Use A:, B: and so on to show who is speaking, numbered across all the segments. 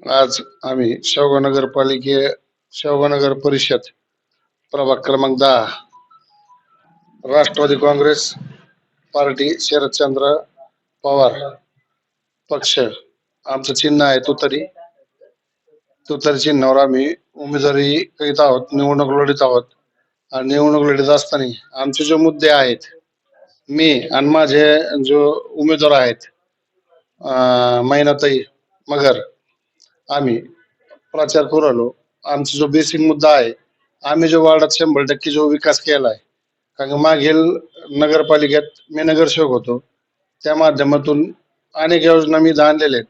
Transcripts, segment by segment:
A: आज आम्ही शेवगाव शेवगाव नगर परिषद प्रभाग क्रमांक 10 राष्ट्रवादी काँग्रेस पार्टी शरदचंद्र पवार पक्ष आमचं चिन्ह आहे तुतारी. तुतारी चिन्हावर आम्ही उमेदवारी करीत आहोत, निवडणूक लढीत आहोत. आणि निवडणूक लढीत असताना आमचे जे मुद्दे आहेत, मी आणि माझे जो उमेदवार आहेत मैनाताई मगर, आम्ही प्रचार करू आलो. आमचा जो बेसिक मुद्दा आहे, आम्ही जो वार्डात 100% जो विकास केलाय, कारण मागील नगरपालिकेत मी नगरसेवक होतो, त्या माध्यमातून अनेक योजना मी आणलेल्या आहेत.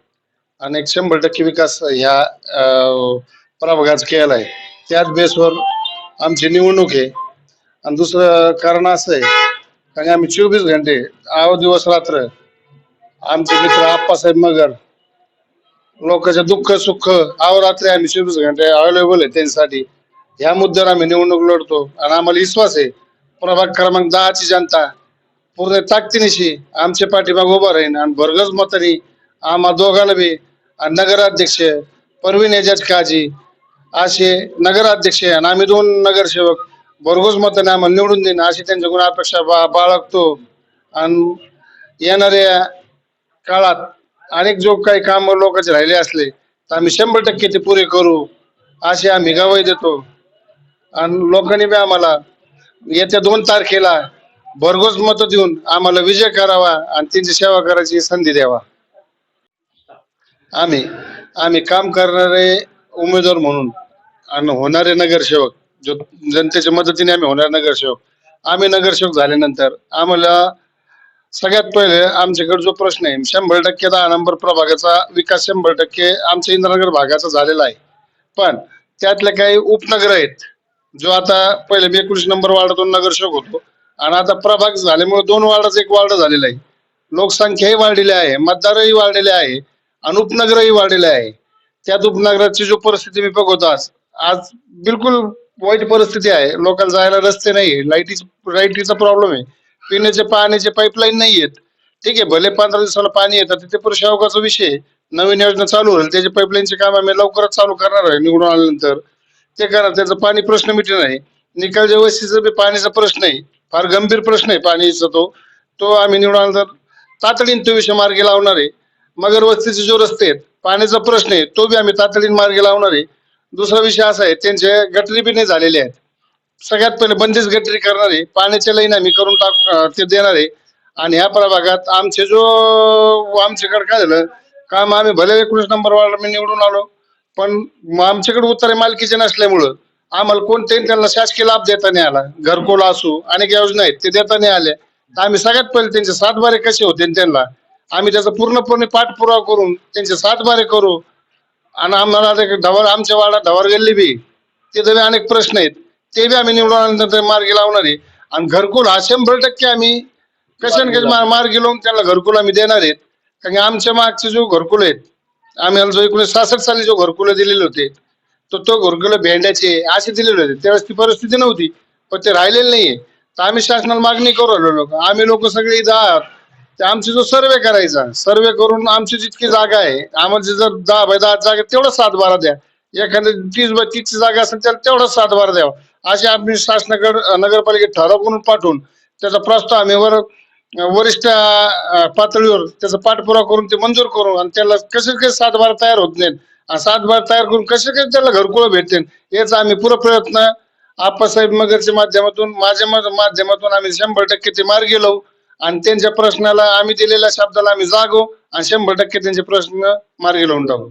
A: अनेक 100% विकास ह्या प्रभागात केलाय. त्याच बेसवर आमची निवडणूक आहे. आणि दुसरं कारण असं आहे, कारण आम्ही 24 घंटे दिवस रात्र आमचे मित्र आप्पासाहेब मगर लोकांचे दुःख सुख अहोरात्री आम्ही 24 घंटे अवेलेबल आहे त्यांच्यासाठी. ह्या मुद्द्यावर आम्ही निवडणूक लढतो आणि आम्हाला विश्वास आहे प्रभाग क्रमांक 10 ची जनता पूर्ण ताकदीनिशी आमच्या पाठीमागे उभा राहील आणि भरघोस मतांनी आम्हा दोघांना बी नगराध्यक्ष परवीन एजाज काजी असे नगराध्यक्ष आणि आम्ही 2 नगरसेवक भरघोस मताने आम्हाला निवडून देईन अशी त्यांच्याकडून अपेक्षा बाळगतो. आणि येणाऱ्या काळात अनेक जो काही काम लोकांचे राहिले असले तर आम्ही 100% ते पुरे करू असे आम्ही गवाही देतो. आणि लोकांनी बी आम्हाला येत्या 2 तारखेला भरघोस मत देऊन आम्हाला विजय करावा आणि त्यांची सेवा करायची संधी द्यावा. आम्ही आम्ही काम करणारे उमेदवार म्हणून आणि होणारे नगरसेवक, जो जनतेच्या मदतीने आम्ही होणारे नगरसेवक, आम्ही नगरसेवक झाल्यानंतर आम्हाला सगळ्यात पहिले आमच्याकडे जो प्रश्न आहे 100% 10 नंबर प्रभागाचा विकास 100% आमच्या इंद्रनगर भागाचा झालेला आहे. पण त्यातले काही उपनगर आहेत, जो आता पहिले मी 19 नंबर वार्डातून नगरसेवक होतो आणि आता प्रभाग झाल्यामुळे 2 वार्डाचा 1 वार्ड झालेला आहे. लोकसंख्याही वाढलेली आहे, मतदारही वाढलेले आहे आणि उपनगरही वाढलेले आहे. त्यात उपनगराची जो परिस्थिती मी बघतो आज आज बिलकुल वाईट परिस्थिती आहे. लोकांना जायला रस्ते नाही, लाईटीचा प्रॉब्लेम आहे, पिण्याचे पाण्याचे पाईपलाईन नाही आहेत. ठीक आहे, भले 15 दिवसाला पाणी येतं, तिथे पुरुषावकाचा विषय नवीन योजना चालू होईल, त्याचे पाईपलाईनचे काम आम्ही लवकरच चालू करणार आहे. निवडून आल्यानंतर ते करा, त्याचं पाणी प्रश्न मिटणार आहे. निकालच्या वस्तीचा बी पाण्याचा प्रश्न आहे, फार गंभीर प्रश्न आहे पाणीचा. तो तो आम्ही निवडून आल्यानंतर तातडीने तो विषय मार्गी लावणार आहे. मगर वस्तीचे जो रस्ते आहेत, पाण्याचा प्रश्न आहे, तो बी आम्ही तातडीने मार्गी लावणार आहे. दुसरा विषय असा आहे, त्यांचे गटरी बी नाही झालेले आहेत. सगळ्यात पहिले बंदिस्त गटरी करणार आहे, पाण्याच्या लाईन आम्ही करून ते देणार आहे. आणि ह्या प्रभागात आमच्याकडे काय झालं काम, आम्ही भले 19 नंबर वार्ड मी निवडून आलो, पण आमच्याकडे उत्तरे मालकीचे नसल्यामुळं आम्हाला कोणत्याही त्यांना शासकीय लाभ देता नाही आला. घरकुल असू अनेक योजना आहेत ते देता नाही आले. तर आम्ही सगळ्यात पहिले त्यांचे 7 बारे कसे होते त्यांना आम्ही त्याचा पूर्णपणे पाठपुरावा करून त्यांचे 7 बारे करू. आणि आम्हाला ढवार आमच्या वाड्यात ढवार गल्ली बी तिथे अनेक प्रश्न आहेत, ते बी आम्ही निवडून आल्यानंतर मार्गी लावणार आहे. आणि घरकुल हा 100% आम्ही कशाने मार्गी लावून त्यांना घरकुल आम्ही देणार आहेत. कारण आमच्या मागचे जो घरकुल आहेत, आम्हाला जो 1966 साली जो घरकुल दिलेले होते, तो घरकुल भेंड्याचे असे दिलेले होते. त्यावेळेस ती परिस्थिती नव्हती, पण ते राहिलेले नाहीये. तर आम्ही शासनाला मागणी करू राहिलो. आम्ही लोक सगळे इथं आहात, ते आमचे जो सर्वे करायचा, सर्वे करून आमची जितकी जागा आहे, आम्हाला जर 10 बाय 10 जागा तेवढं 7 बारा द्या. एखाद्या 30 बाय 30 ची जागा असेल त्याला तेवढं 7 बारा द्यावा. असे आम्ही शासनाकडे नगरपालिकेत ठराव करून पाठवून त्याचा प्रस्ताव आम्ही वरिष्ठ पातळीवर त्याचा पाठपुरावा करून ते मंजूर करू. आणि त्याला कसे काही 7 बारा तयार होत नाहीत, 7 बारा तयार करून कसे काही त्याला घरकुल भेटतील याचा आम्ही पुरा प्रयत्न आप्पासाहेब मगरच्या माध्यमातून, माझ्या माध्यमातून आम्ही 100% ते मार्गी लावू. आणि त्यांच्या प्रश्नाला आम्ही दिलेल्या शब्दाला आम्ही जागू आणि 100% त्यांचे प्रश्न मार्गी लावून टाकू.